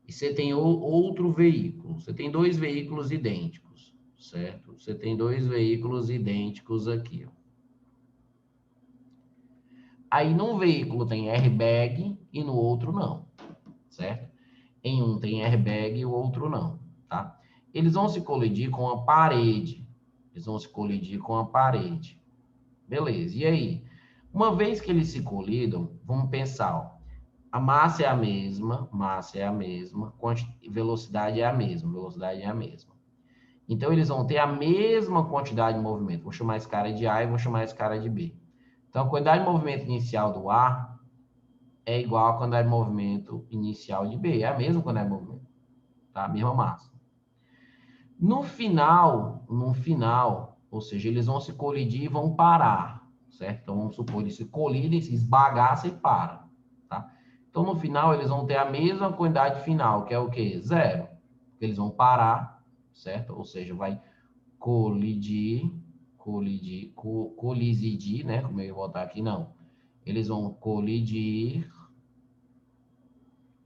A: e você tem outro veículo. Você tem dois veículos idênticos, certo? Você tem dois veículos idênticos aqui, ó. Aí, num veículo tem airbag e no outro não. certo? Em um tem airbag e o outro não, tá? Eles vão se colidir com a parede. Eles vão se colidir com a parede. Beleza, e aí? Uma vez que eles se colidam, vamos pensar, ó, a massa é a mesma, velocidade é a mesma, velocidade é a mesma. Então, eles vão ter a mesma quantidade de movimento. Vou chamar esse cara de A e vou chamar esse cara de B. Então, a quantidade de movimento inicial do A é igual à quantidade de movimento inicial de B. É a mesma quantidade de movimento, tá? A mesma massa. No final, ou seja, eles vão se colidir e vão parar, certo? Então, vamos supor, eles se colidem, se esbagaçam e param, tá? Então, no final, eles vão ter a mesma quantidade final, que é o quê? Zero. Eles vão parar, certo? Ou seja, vai colidir, né? Como eu ia botar aqui, não. Eles vão colidir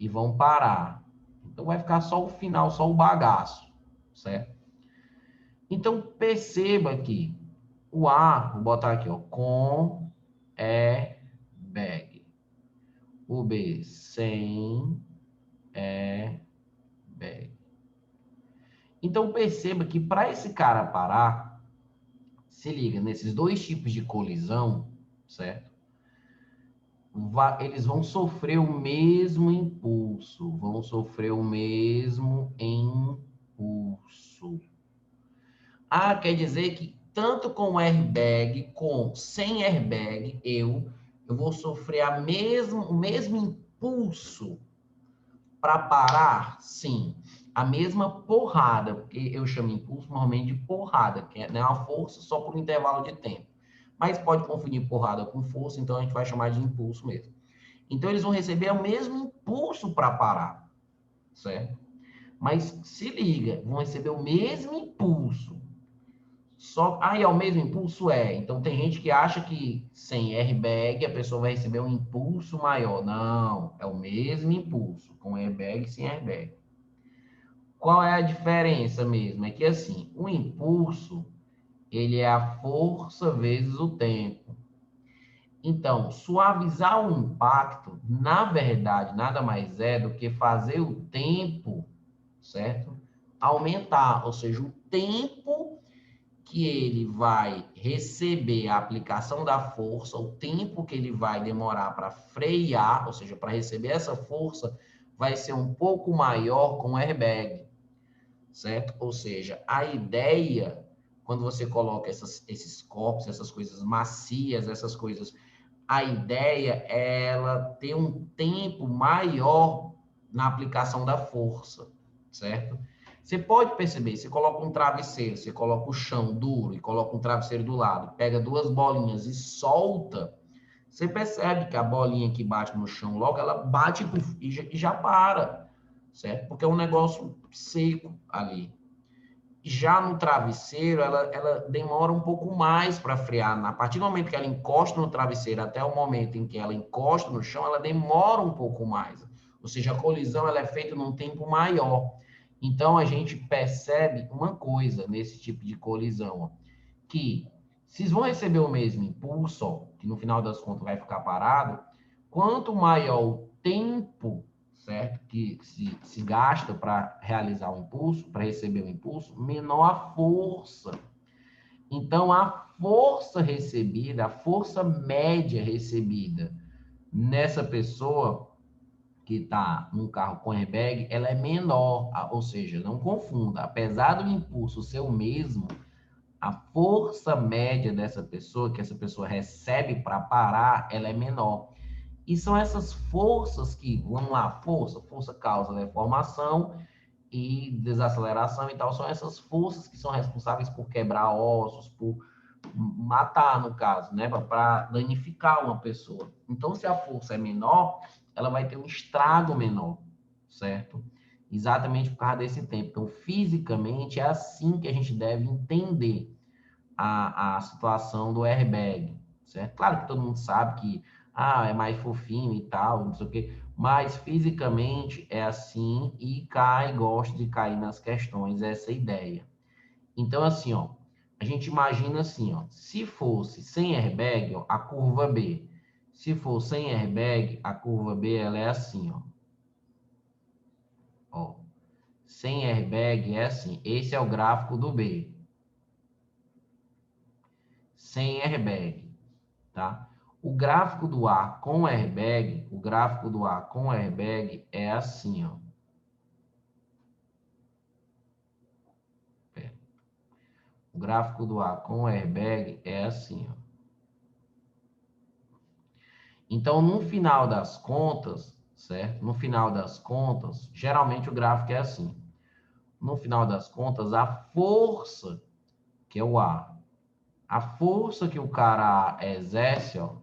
A: e vão parar. Então, vai ficar só o final, só o bagaço, certo? Então, perceba que o A, vou botar aqui, ó, com airbag. O B, sem airbag. Então, perceba que para esse cara parar, se liga, nesses dois tipos de colisão, certo? Eles vão sofrer o mesmo impulso, vão sofrer o mesmo impulso. Ah, quer dizer que tanto com airbag, com sem airbag, eu vou sofrer o mesmo impulso para parar? Sim. A mesma porrada, porque eu chamo impulso normalmente de porrada, que é uma força só por um intervalo de tempo. Mas pode confundir porrada com força, então a gente vai chamar de impulso mesmo. Então eles vão receber o mesmo impulso para parar, certo? Mas se liga, vão receber o mesmo impulso. Só, é o mesmo impulso? É. Então tem gente que acha que sem airbag a pessoa vai receber um impulso maior. Não, é o mesmo impulso, com airbag e sem airbag. Qual é a diferença mesmo? É que assim, o impulso, ele é a força vezes o tempo. Então, suavizar o impacto, na verdade, nada mais é do que fazer o tempo, certo? Aumentar, ou seja, o tempo que ele vai receber a aplicação da força, o tempo que ele vai demorar para frear, ou seja, para receber essa força, vai ser um pouco maior com o airbag, certo? Ou seja, a ideia, quando você coloca esses corpos, essas coisas macias, essas coisas, a ideia é ela ter um tempo maior na aplicação da força, certo? Você pode perceber, você coloca um travesseiro, você coloca o chão duro e coloca um travesseiro do lado, pega duas bolinhas e solta, você percebe que a bolinha que bate no chão logo, ela bate e já para, certo? Porque é um negócio seco ali. Já no travesseiro, ela demora um pouco mais para frear. A partir do momento que ela encosta no travesseiro até o momento em que ela encosta no chão, ela demora um pouco mais. Ou seja, a colisão ela é feita num tempo maior. Então, a gente percebe uma coisa nesse tipo de colisão, ó, que se vão receber o mesmo impulso, ó, que no final das contas vai ficar parado, quanto maior o tempo, certo, que se gasta para realizar o impulso, para receber o impulso, menor a força. Então, a força recebida, a força média recebida nessa pessoa que está num carro com airbag, ela é menor, ou seja, não confunda, apesar do impulso ser o mesmo, a força média dessa pessoa, que essa pessoa recebe para parar, ela é menor. E são essas forças que, vamos lá, força causa deformação e desaceleração e tal, são essas forças que são responsáveis por quebrar ossos, por matar, no caso, né, para danificar uma pessoa. Então, se a força é menor, ela vai ter um estrago menor, certo? Exatamente por causa desse tempo. Então, fisicamente, é assim que a gente deve entender a situação do airbag, certo? Claro que todo mundo sabe que é mais fofinho e tal, não sei o quê, mas fisicamente é assim e gosta de cair nas questões, essa ideia. Então, assim, ó, a gente imagina assim, ó, se fosse sem airbag, ó, a curva B. Se for sem airbag, a curva B ela é assim, ó. Ó, sem airbag é assim. Esse é o gráfico do B. Sem airbag, tá? O gráfico do A com airbag, o gráfico do A com airbag é assim, ó. O gráfico do A com airbag é assim, ó. Então, no final das contas, certo? No final das contas, geralmente o gráfico é assim. No final das contas, a força, que é o a força que o cara exerce, ó,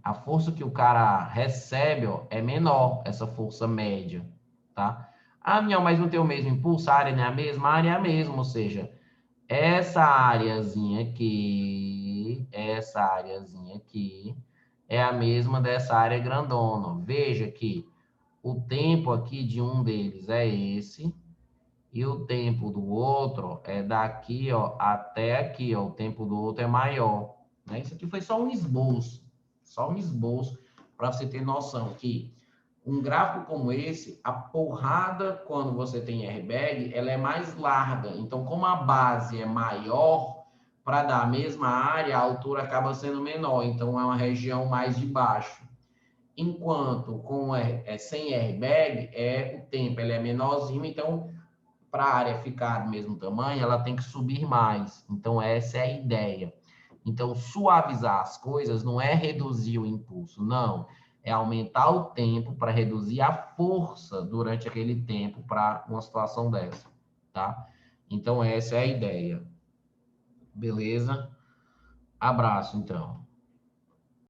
A: a força que o cara recebe, ó, é menor, essa força média, tá? Ah, Minhão, mas não tem o mesmo impulso, a área não é a mesma? A área é a mesma, ou seja, essa áreazinha aqui é a mesma dessa área grandona. Veja que o tempo aqui de um deles é esse, e o tempo do outro é daqui, ó, até aqui, ó. O tempo do outro é maior, né? Isso aqui foi só um esboço para você ter noção que um gráfico como esse, a porrada quando você tem airbag, ela é mais larga. Então, como a base é maior, para dar a mesma área, a altura acaba sendo menor. Então, é uma região mais de baixo. Enquanto sem airbag, o tempo ele é menorzinho, então para a área ficar do mesmo tamanho, ela tem que subir mais. Então, essa é a ideia. Então, suavizar as coisas não é reduzir o impulso, não. É aumentar o tempo para reduzir a força durante aquele tempo para uma situação dessa, tá? Então, essa é a ideia. Beleza? Abraço, então.